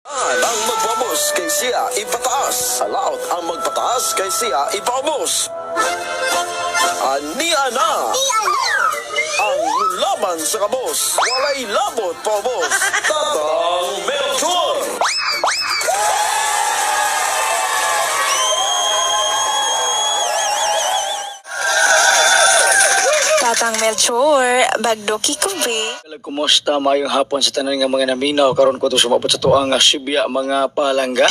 Ang magpabos kay siya ipataas. Allowed ang magpataas kay siya ipabos. Ania na ang laban sa kabos. Walay labot pabos. Tatang Melchor. Tatang Melchor, bagdoki ko be. Kumusta mayong hapon sa tanan nga mga naminaw karon ko to sumabot sa tuang Sibya mga palangga.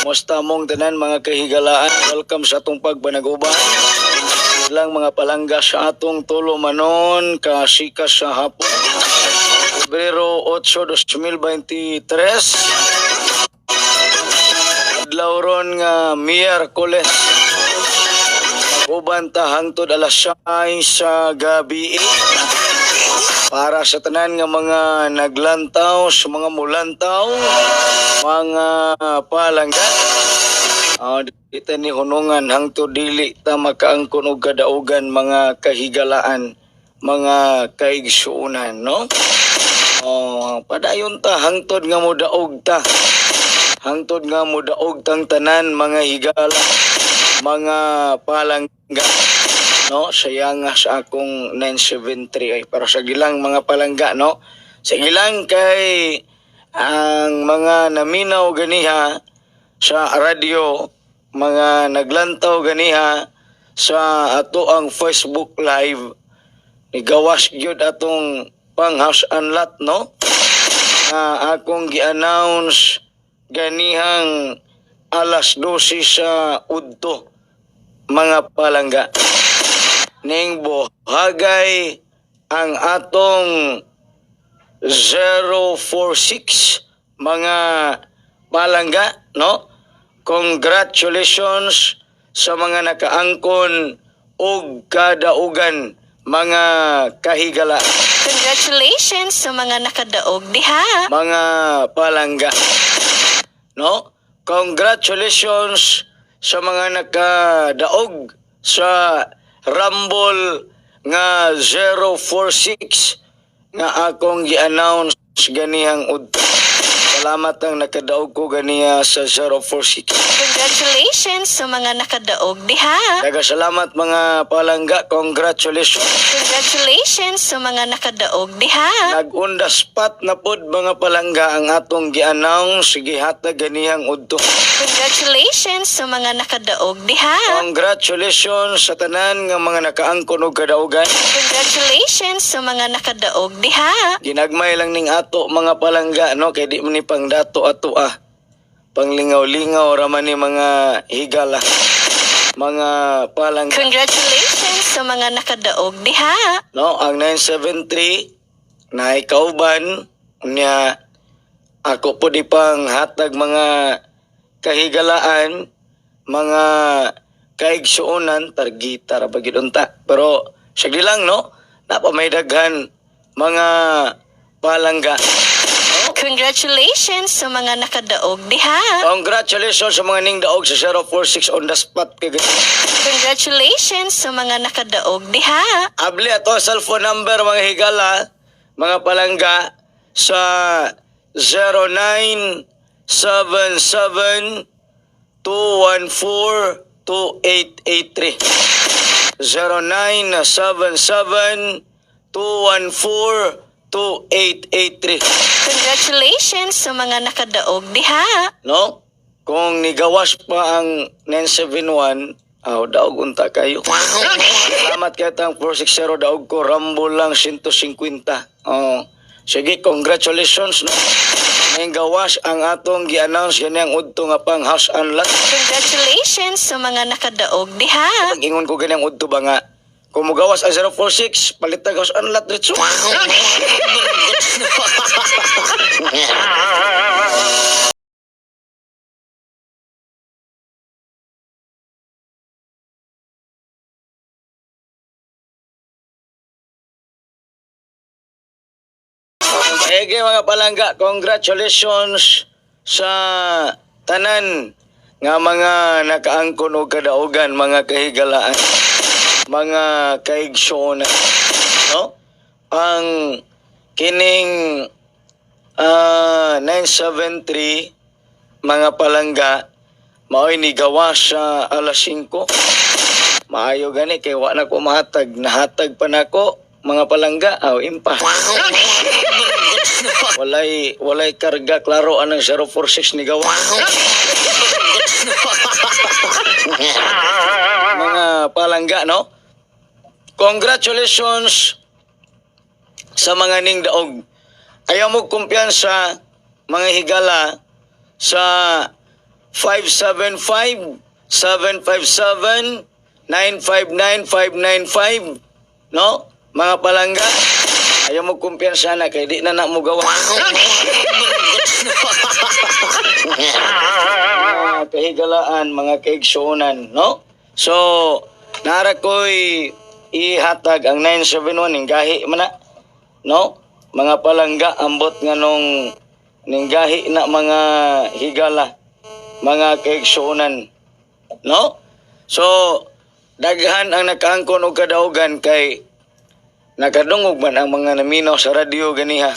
Kumusta mong tanan mga kahigalaan? Welcome sa atong pagbanag-uban. Lang mga palangga sa atong tulo manon kasika sa hapon. Pebrero 8, 2023. Adlaw ron nga Miyerkules. Uban ta hangtod alas 6 sa gabi para sa tanan nga mga naglantaw, sa mga mulantaw, mga palangga. Dito ni hunungan hangtod dili ta makaangkon og kadaugan mga kahigalaan, mga kaigsuunan, no? Padayon ta hangtod nga modaog ta. Hangtod nga modaog tang tanan mga higala, mga palangga, no? Saya nga sa akong 973 ay para sa gilang mga palangga, no? Sa gilang kay ang mga naminaw ganiha sa radyo, mga naglantaw ganiha sa ato ang Facebook live, nigawas gyud atong pang-house and lot, no? Akong gi-announce ganihang alas 12 sa udto mga palangga. Ning buhagay ang atong 046 mga palangga, no? Congratulations sa mga nakaangkon og kadaugan mga kahigala. Congratulations sa mga nakadaog diha. Mga palangga, no? Congratulations sa mga nakadaog sa Rumble nga 046 nga akong gi-announce ganihang udto. Salamat ang nakadaog ko ganiya sa 046. Congratulations sa mga nakadaog diha. Salamat mga palangga, congratulations. Congratulations sa mga nakadaog diha. Nag-on the spot na pod mga palangga ang atong gi-announce gihatag ganihang udto. Congratulations sa mga nakadaog diha. Congratulations sa tanan nga mga nakaangkon og kadaugan. Congratulations sa mga nakadaog diha. Ginagmay lang ning ato mga palangga, no, kay di man ni pang dato ato panglingaw-lingaw raman ni mga higala, mga palangga. Congratulations sa mga nakadaog diha. No, ang 973 na ikauban niya ako po di pang hatag mga kahigalaan, mga kaigsuonan, targita ra bagid unta. Pero sagdi lang, no, napamay daghan mga palangga. Congratulations sa mga nakadaog diha. Congratulations sa mga ning daog sa 046 on the spot. Congratulations sa mga nakadaog diha. Abli ato cellphone number mga higala, mga palangga sa 0977-214-2883. 0977-214-2883. Congratulations sa mga nakadaog diha. No? Kung nigawas pa ang 971, daog unta kayo. Salamat kayo tang 460 daog ko, Rumble lang 150. Sige, congratulations, no? Ngayong gawas ang atong gi-announce ganyan udto nga pang house and lot. Congratulations sa mga nakadaog diha. Pag-ingon ko ganyan udto ba nga, kung mugawas ang 046, palitag house and lot dito. Ege mga palangga, congratulations sa tanan nga mga nakaangkon og kadaugan, mga kahigalaan, mga kaigsuonan, no? Ang kining 973 mga palangga mao'y ni gawa sa alas 5. Maayo gani kay wa na ko mahatag, nahatag pa nako mga palangga impa. Walay karga, klaro anang 046 ni gawa. Mga palangga, no? Congratulations sa mga ning daog. Ayaw mo kumpiyansa, mga higala, sa 575-757-959-595, no? Mga palangga, ayaw mo kumpiyansa na, kaya di na mo gawa. Mga kahigalaan, mga kaigsuunan, no? So, nara ko'y ihatag ang 971 ng gahi man na, no? Mga palangga, ambot nga nung gahi na mga higala, mga kaigsuunan, no? So, daghan ang nakaangkon og kadaugan kay nakadungog man ang mga naminaw sa radyo ganiha,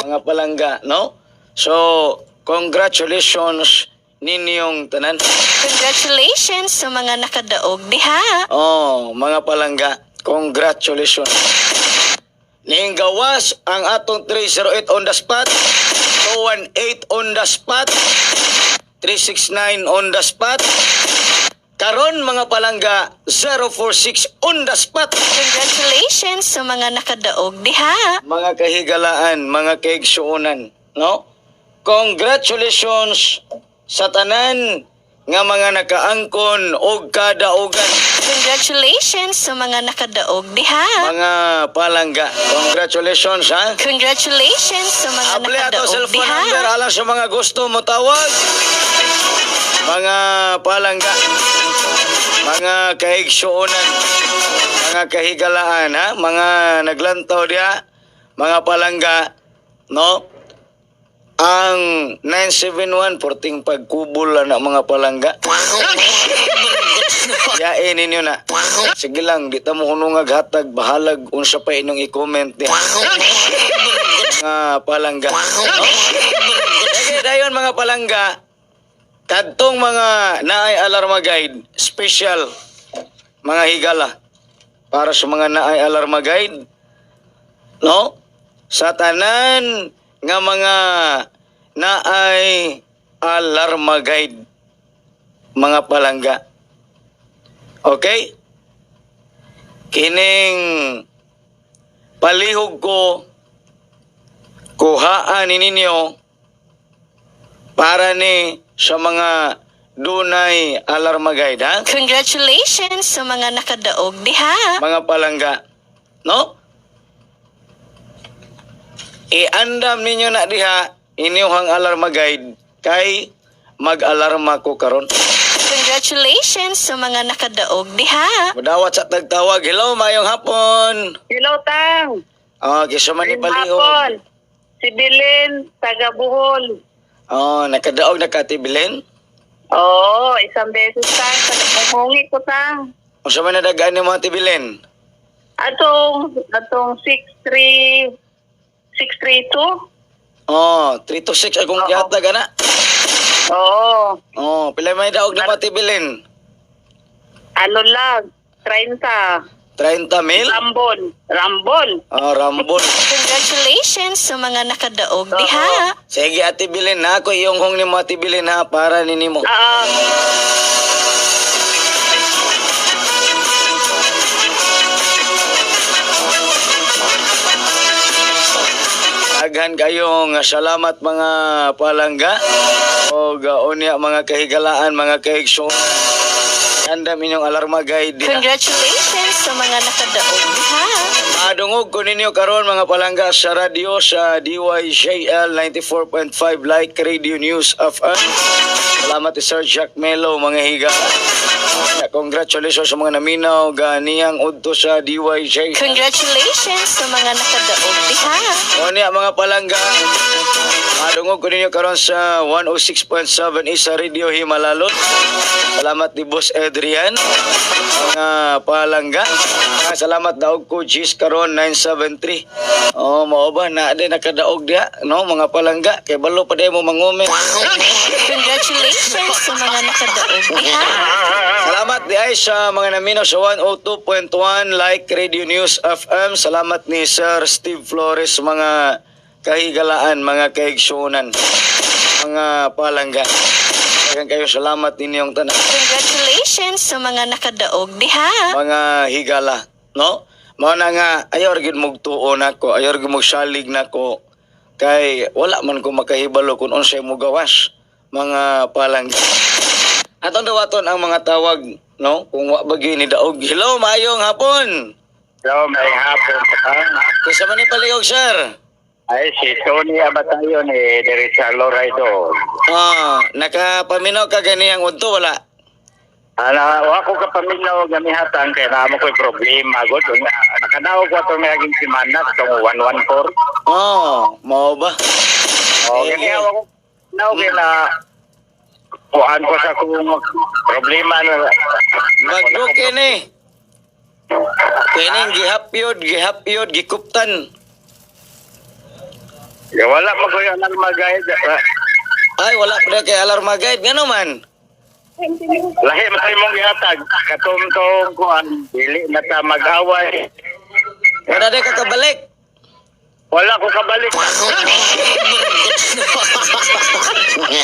mga palangga, no? So, congratulations ninyong tanan. Congratulations sa mga nakadaog diha. Oh, mga palangga, congratulations. Ning gawas ang atong 308 on the spot, 218 on the spot, 369 on the spot. Karon mga palangga, 046 on the spot. Congratulations sa mga nakadaog diha. Mga kahigalaan, mga kaigsuunan, no? Congratulations sa tanan nga mga nakaangkon og kadaugan. Congratulations sa mga nakadaog diha. Mga palangga, congratulations ha. Congratulations sa mga Able ato nakadaog cellphone diha. number alang sa mga gusto mo tawag. Mga palangga, mga kaigsuunan, mga kahigalaan ha, mga naglantaw diha, mga palangga, no? Ang 971 porting pagkubol na mga palangga. Yain ninyo na. Sige lang, di ta mo hunong hatag bahalag unsa pa inyong i-comment diha. Mga palangga, no? Sige dayon mga palangga, kadtong mga naay alarma guide, special mga higala para sa mga naay alarma guide, no? Sa tanan nga mga naay alarma guide, mga palangga. Okay? Kining palihog ko kuhaan ninyo para ni sa mga dunay alarma guide, ha? Congratulations sa mga nakadaog diha. Mga palangga, no? Iandam ninyo na diha inyong alarma guide kay mag-alarma ko karon. Congratulations sa mga nakadaog diha. Madawat sa tagtawag. Hello, mayong hapon. Hello, Tang. Kisa man ni palihog. Hapon. Si Bilin, taga Bohol. Nakadaog na katibilin. Oo, isang beses, Tang. Taga-pungi ko, Tang. O sa man nadagaan ni mga tibilin? Atong 632. 326 akong Oo. gihatag ana. Oo. Pila may daog na mga tibilin? Ano lang, 30. 30 mil? Rambol. Rambol. Congratulations sa mga nakadaog diha. Sige ate bilin na ako iyong hong ni mga tibilin ha para ninimo. Daghan kayong salamat mga palangga o unya mga kahigalaan, mga kaigsoon. Andam inyong alarma guide diha. Congratulations sa mga nakadaog diha. Adungog ko ninyo karon mga palangga sa radyo sa DYJL 94.5 Like Radio News of Salamat Sir Jack Melo mga higa. congratulations sa mga naminaw ganiyang udto sa DYJ. Congratulations sa mga nakadaog diha. O niya mga palangga, madungog ko ninyo karon sa 106.7 isa Radio Himalalon. Salamat ni Boss Adrian, mga palangga. Salamat daog ko Gis karon 973. Oh, mao ba na di nakadaog diha, no mga palangga, kay balo pa day mo mangume. Congratulations sa mga nakadaog diha. Salamat di ay sa mga naminaw sa 102.1 Like Radio News FM. Salamat ni Sir Steve Flores, mga kahigalaan, mga kaigsunan, mga palangga. Daghang kayo salamat ninyong tanan, Congratulations sa mga nakadaog diha. mga higala, no? Mao na nga ayor gid mugtuon nako, ayor gid mugsalig nako kay wala man ko makahibalo kung unsay mo gawas, mga palangga. Aton dawaton ang mga tawag, no? Kung wa bagi ni daog. Hello, maayong hapon. Hello, may hapon pa. Kisa man ni palihog, sir? Ay, si Tony Abatayon dari sa Loraido. Nakapaminaw ka ganiyang udto, wala? Ako kapaminaw gamihatang kaya na mo ko'y problema. Nakanaw ko ito may aging simana itong 114. Mao ba? Kaya ako na kuhaan ko sa kung problema na Bagdo kini. Kining gihapyod, gikuptan. wala mo ko yung magayad. Ay, wala pa kay alarma guide. Ngano man? Lahi matay mong gihatag. Katong kuhaan. Dili na ta mag-away. Wala day kakabalik. Wala ko kabalik. Sige.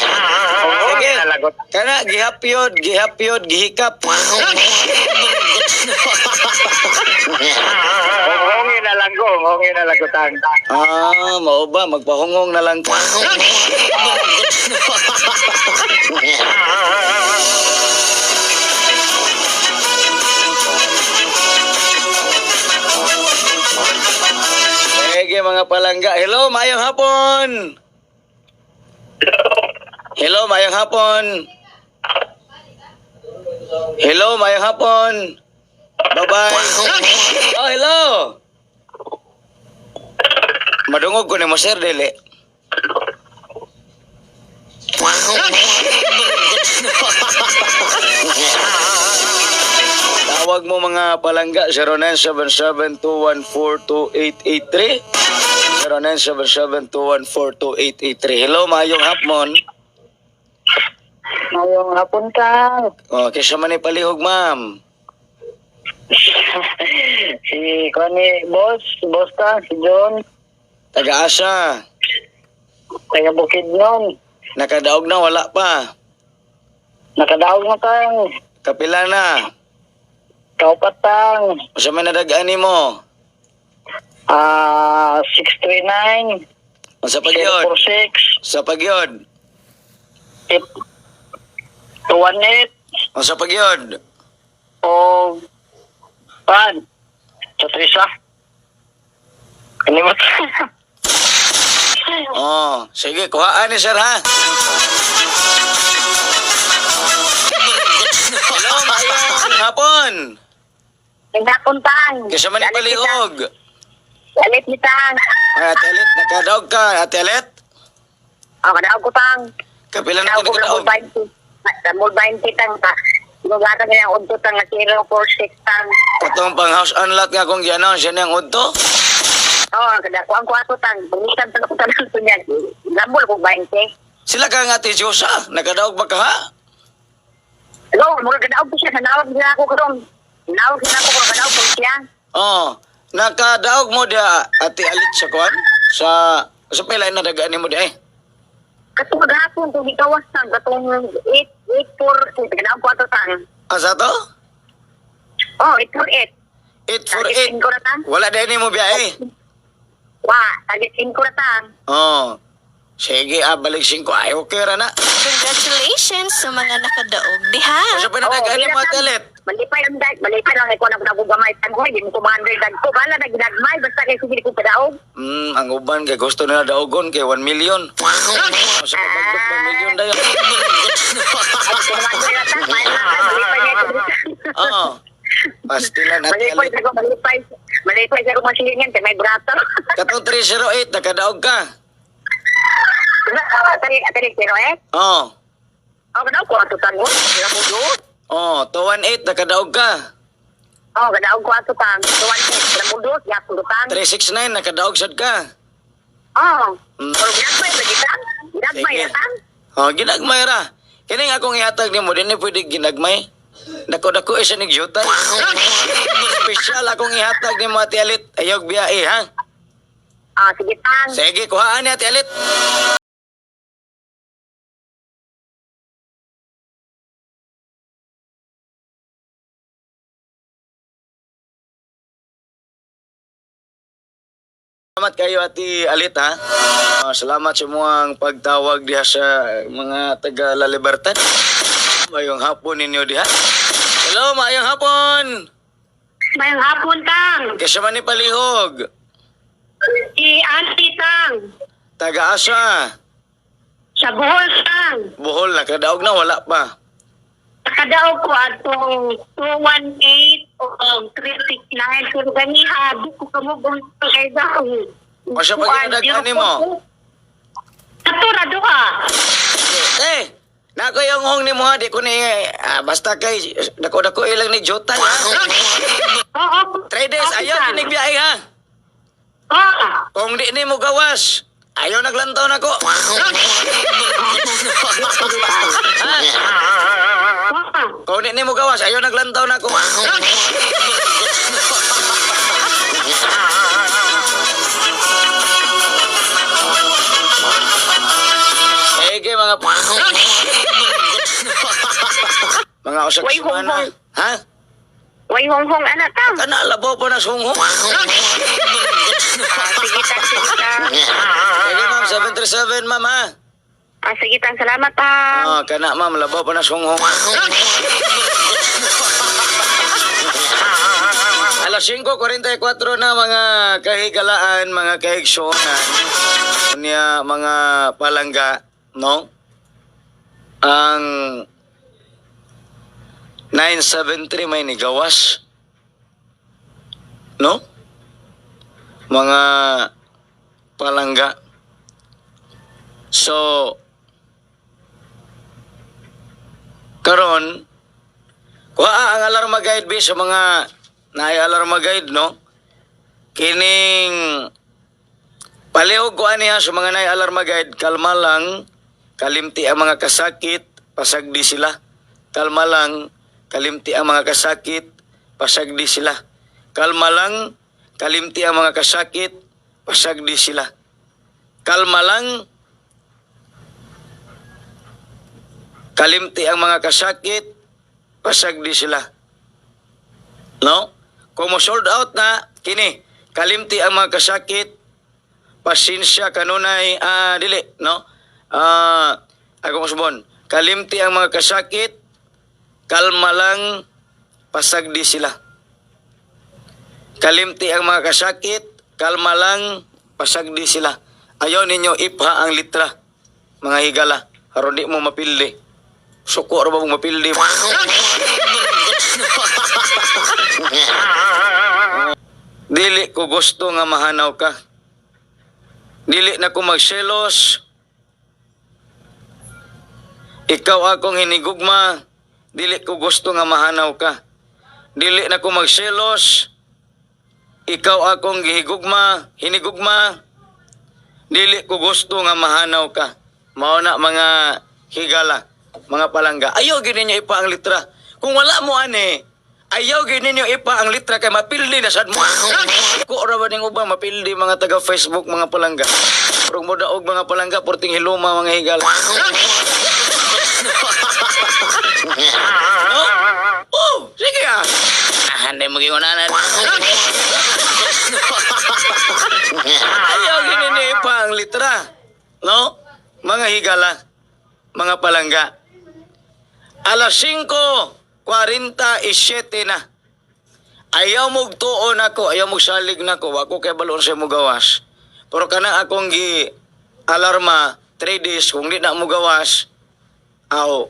Nalagot. Kana gihapyod, gihikap. Hongin na lang ko. Hongin na lang ko tang. Mao ba? Magpahungong na lang ka. Sige mga palangga. Hello, mayong hapon. Hello, mayong hapon. Hello, mayong hapon. Bye-bye. Oh, hello. Madungog ko ni mo, sir, dili. Tawag mo mga palangga 0977-214-2883 0977-214-2883. Hello, mayong hapon. Ngayong hapon ka. Kisa man ni palihog, ma'am. Si Connie, boss ka, si John. Taga-asa. Taga Bukidnon. Nakadaog na, wala pa. Nakadaog na tang. Kapila na. Kaupatang. Sa man nadagaan mo. 639. Sa pagyod. 046. Sa pagyod. 218. Sa pagyod. O pan. Sa Trisa. Kanimot. Sige, kuhaan ni sir, ha? Hello, mayong hapon. Naghapon tang. Kisa man ni palihog. Alit ni tang. Ate Alit, nakadaog ka, Ate Alit? Kadaog ko tang. Kapila na Kadaog ka ko nakadaog. sa mul 20 tang pa. Sinugatan niya ang udto tang na 046 tang. Katong pang house unlock nga kung gi-announce yan ang udto. Kadakuan ko ato tang. Bumisan tang ako tanan to niya. Lambol ko 20. Sila ka nga, Ate Josa. Nakadaog ba ka, ha? Hello, mura kadaog ko siya. Nanawag niya ako karon. Nanawag niya ako karon. Kadaog ko siya. Nakadaog mo dia, Ate Alit, sa kuwan? Sa pilay na dagaan mo dia, eh. Katong maghapon, kung ikawas tang. Katong 848. Kadaog ko ato tang. Asa to? 848. 848. Ko na tang. Wala din mo biya, eh. Tagisin ko na tang. Sige, balik 5. Ay, okay ra na. Congratulations sa mga nakadaog diha. Sa pinadagaan mo, Ate Alit? Malipay lang ikaw na nagugamay tang hoy. Di mo kumander dag ko. Bala na ginagmay. Basta kayo sige ko padaog. Ang uban kay gusto nila daogon kay 1 million. Sa pagdugtog 1 million dayon. Ay, kumander na tang. Malipay niya ito. Oh. Pastilan at Malipay alit. sa ko, malipay sa ko masilingan, kay may brato. Katong 308, nakadaog ka. Atalik, pero Oh. ganaw ko ato tan mo. Sila mo do. Oh, 218, nakadaog ka. Ganaw ko ato tan. Tuwan ko, sila mo do, ya pulutan. 369, nakadaog sad ka. Mm. Pero ginagmay lagi tan. Ginagmay Sige. na tan. Oh, ginagmay ra. Kining akong ihatag nimo dinhi pwede ginagmay. Dako-dako isa nig jutay. Special akong ihatag nimo Ate Alit. Ayog biyahe ha. Sige tan. Sige, kuhaan ni Ate Alit. Salamat kayo Ate Alit ha. Salamat sa mga pagtawag diha sa mga taga La Libertad. Mayong hapon ninyo diha. Hello, mayong hapon. Mayang hapon tang. Kasi man ni palihog. Si Auntie tang. Taga asa. Sa Bohol tang. Bohol na kadaog na wala pa. Nakadaog ko atong 218 o 369. Pero ganiha, di ko kamubong kay daw. O siya pag inadaghan nimo. Natura doha. Eh, nako yung hong ni mo ha, di ko ni basta kay dako-dako ilang ni Jota ha. Oo. 3 days ayaw kinigbiyahe ha. Oo. Kung di ni mo gawas, ayaw naglantaw nako. Ha? Kung di ni mo gawas, ayaw naglantaw nako. Sige mga mga usak Way semana. honghong. Ha? Way honghong anak tang. Kana labaw pa na sungo. Sige tang, sige tang. Sige ma'am, 737 ma'am ha. Sige tang, salamat tang. Oh, kana ma'am, labaw pa na sungo. Alas 5:44 na mga kahigalaan, mga kahigsonan, niya mga palangga, no? Ang 973 may nigawas, no? Mga palangga. So, karon kuha ang alarma guide sa mga alarma guide no kining palihog ko aniha sa mga alarma guide, kalma lang, kalimti ang mga kasakit, pasagdi sila. Kalma lang, kalimti ang mga kasakit, pasagdi sila. Kalma lang, kalimti ang mga kasakit, pasagdi sila. Kalma lang, kalimti ang mga kasakit, pasagdi sila. No? Kung mo sold out na, kini, kalimti ang mga kasakit, pasensya kanunay, dili, no? Ako musbon, kalimti ang mga kasakit, kalma lang, pasagdi sila. Kalimti ang mga kasakit, kalma lang, pasagdi sila. Ayaw ninyo ipha ang litra, mga higala, aron di mo mapildi. Suko ra ba mong mapildi? Dili ko gusto nga mahanaw ka. Dili na ko magselos. Ikaw akong hinigugma. Dili ko gusto nga mahanaw ka. Dili na ko magselos. Ikaw akong gihigugma, hinigugma. Dili ko gusto nga mahanaw ka. Mao na mga higala, mga palangga. Ayaw gid ninyo ipa ang litra. Kung wala mo ani, ayaw gid ninyo ipa ang litra kay mapildi na sad mo. Ko ra ba ning ubang mapildi mga taga Facebook, mga palangga. Pero mo daog mga palangga porting hiluma mga higala. No? Oh, sige ah. Hindi mo giunanan. Ayaw gid ninyo ipa ang litra. No? Mga higala, mga palangga. Alas 5:47 na. Ayaw mo tuon ako, ayaw mo salig na ko. Ako kay balon sa mo gawas. Pero kana akong gi alarma 3 days kung di na mo gawas. Ayaw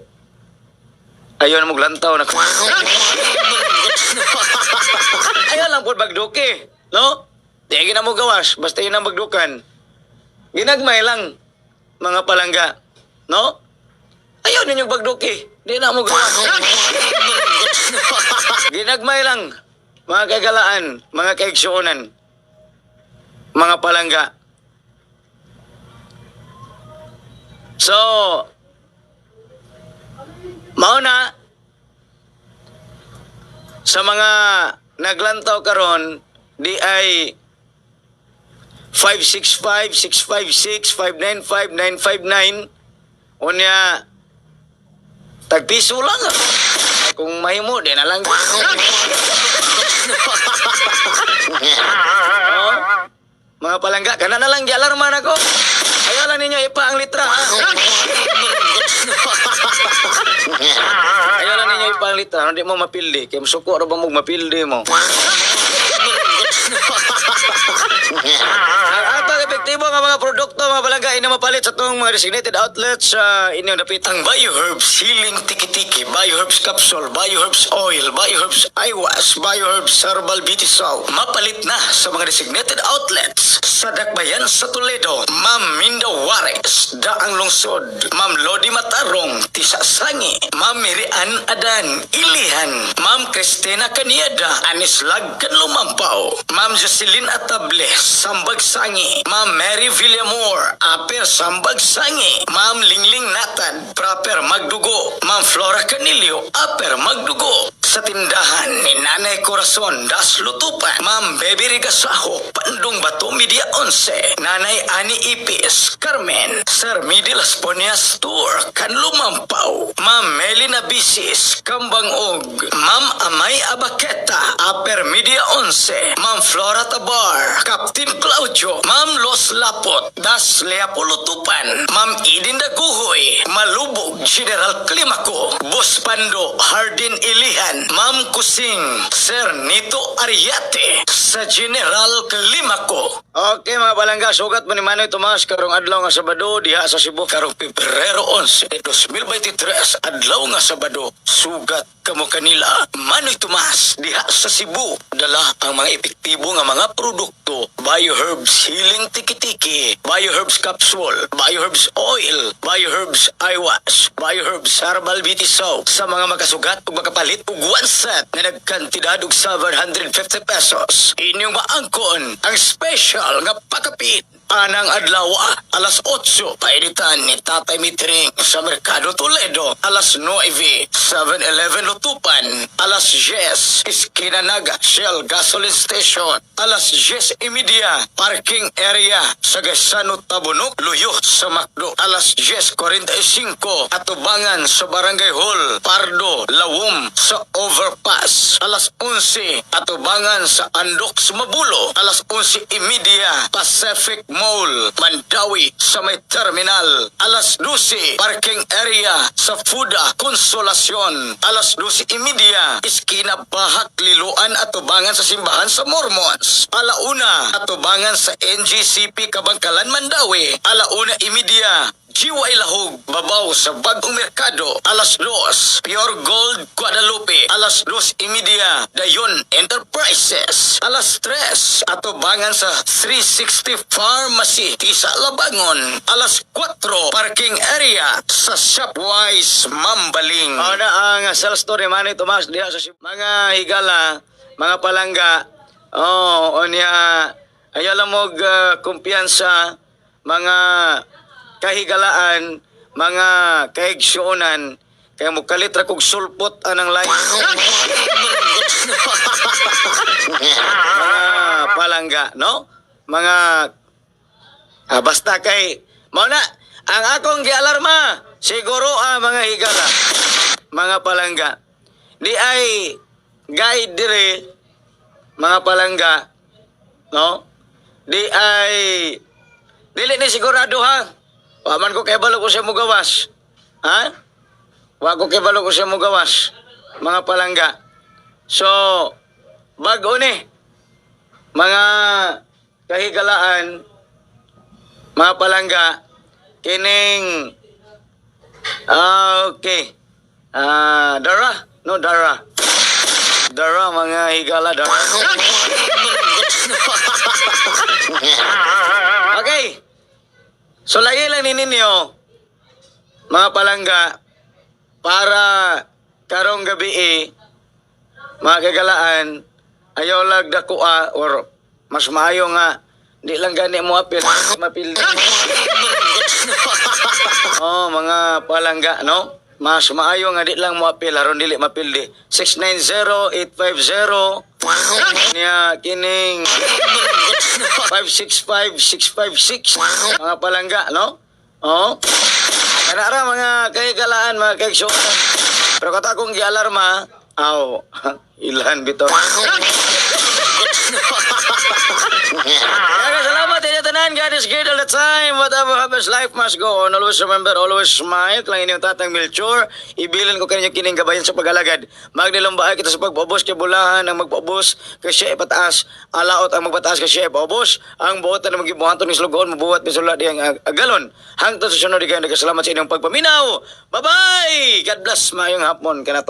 na mo glantaw na ko. Ayaw lang po bagduki, no? Di na mo gawas, basta yun ang bagdukan. Ginagmay lang, mga palangga, no? Ayaw ninyong bagduki, di na mo gawas. Ginagmay lang, mga kagalaan, mga kaigsuunan, mga palangga. So, mauna, sa mga naglantaw karon di ay 565, 656, 595, 959. Unya, tagpiso lang. Kung mahimo, di na lang. Oh, mga palangga, kana na lang gialarman ako. Ayaw lang ninyo ipa ang litra. Ayaw lang ninyo ipa ang litra. Hindi mo mapildi. Kaya masuko ba mo mapildi mo? Ang atang epektibo nga mga produkto, mga palangga, ina mapalit sa itong mga designated outlets sa inyong napitang Bioherbs Healing Tiki-Tiki, Bioherbs Capsule, Bioherbs Oil, Bioherbs Eyewash, Bioherbs Herbal Beauty Soap. Mapalit na sa mga designated outlets sa Dakbayan sa Toledo, Ma'am Minda Juarez, Daang Lungsod, Ma'am Lodi Matarong, Tisasangi, Ma'am Mirian Adan, Ilihan, Ma'am Cristina Caniada, Anislag Kanlumampaw, Ma'am Jocelyn Atable, Sambag Sangi, Ma'am Mary Villamor, Aper Sambag Sangi, Ma'am Lingling Natad, Proper Magdugo, Ma'am Flora Canilio, Aper Magdugo. Sa tindahan ni Nanay Corazon, Das Lutupan, Ma'am Baby Rigasaho, Pandong Bato Media 11, Nanay Ani Ipis, Carmen, Sir Midi Las Ponias Tour, Kanlumampaw, Ma'am Melina Bisis, Kambang Og, Ma'am Amay Abaketa, Aper Media 11, Ma'am Flora Tabar, Captain Claudio, Ma'am Los Lapot, Das Leapulutupan, Ma'am Idin Daguhoy, Malubog, General Climaco, Boss Pando, Hardin Ilihan, Ma'am Kusing, Sir Nito Ariate, sa General Climaco. Okay mga palangga, sugat mo ni Manoy Tomas karong adlaw nga Sabado diha sa Cebu karong Pebrero 11, 2023, adlaw nga Sabado. Sugat kamo kanila Manoy Tomas diha sa Cebu. Dala ang mga epektibo nga mga produkto: Bioherbs Healing Tiki-Tiki, Bioherbs Capsule, Bioherbs Oil, Bioherbs Eyewash, Bioherbs Herbal Beauty Soap sa mga makasugat ug makapalit og one set nga nagkantidad og 750 pesos. Inyong maangkon ang special nga pakapit. Anang adlaw, alas 8, painitan ni Tatay Mitring sa Merkado Toledo. Alas 9, 7-Eleven Lutupan. Alas 10, Esquina Naga, Shell Gasoline Station. Alas 10:30, parking area sa Gasano Tabunok, Luyo sa Macdo. Alas 10:45, atubangan sa Barangay Hall, Pardo, Lawom sa Overpass. Alas 11, atubangan sa Andok, Sumabulo. Alas 11:30, Pacific Mall, Mandawi sa may terminal. Alas 12, parking area sa Fuda, Consolacion. Alas 12:30, Esquina Bahak, Liloan, atubangan sa simbahan sa Mormons. Alauna, atubangan sa NGCP Kabangkalan, Mandawi. Alauna:30, Jiwa Ilahog, Babaw sa Bagong Merkado. Alas 2, Pure Gold, Guadalupe. Alas 2:30, Dayon Enterprises. Alas 3, atubangan sa 360 Pharmacy, Tisa Labangon. Alas 4, parking area sa Shopwise, Mambaling. Ano ang sales story Manoy Tomas diha sa mga higala, mga palangga. Onya, ayaw lang mo kumpiyansa, mga kahigalaan, mga kaigsuonan, kaya mo kalitra kog sulpot anang lain. Mga palangga, no? Mga basta kay mao na ang akong gialarma siguro mga higala, mga palangga. Di ay guide dire mga palangga, no? Di ay dili ni sigurado ha. Waman ko kay balo ko siya mugawas. Ha? Wa ko kay balo ko siya mugawas. Mga palangga. So, bago ni mga kahigalaan, mga palangga, kining okay. Dara? No, Dara. Dara, mga higala, dara. Okay. So, lagi lang ninyo, mga palangga, para karong gabi mga kagalaan, ayaw lag dakua or mas maayo nga, di lang gani mo apil, mapildi. Oh, mga palangga, no? Mas maayo nga di lang mo apil, haron dili mapildi. 690-850 niya kining 565-656 mga palangga, no? Oh. Kanara mga kagalaan, mga kaigsuotan. Pero kata kong gi-alarma, aw, ilan bitaw. Kaya salamat din tanan. God is good all the time. Whatever happens, life must go on. Always remember, always smile. Klang inyong tatang Melchor. Ibilin ko kanyo kining gabayan sa pag-alagad. Magnilumbaan kita sa pagpaubos kay bulahan ang magpaubos kasi ipataas. Alaot ang magpataas kasi ipaubos. Ang buot na magibuhanto ng slogon, mabuhat bisula di ang agalon. Hangtod sa sunod, kayo nagkasalamat sa inyong pagpaminaw. Bye-bye! God bless. Mayong hapon. Kanato.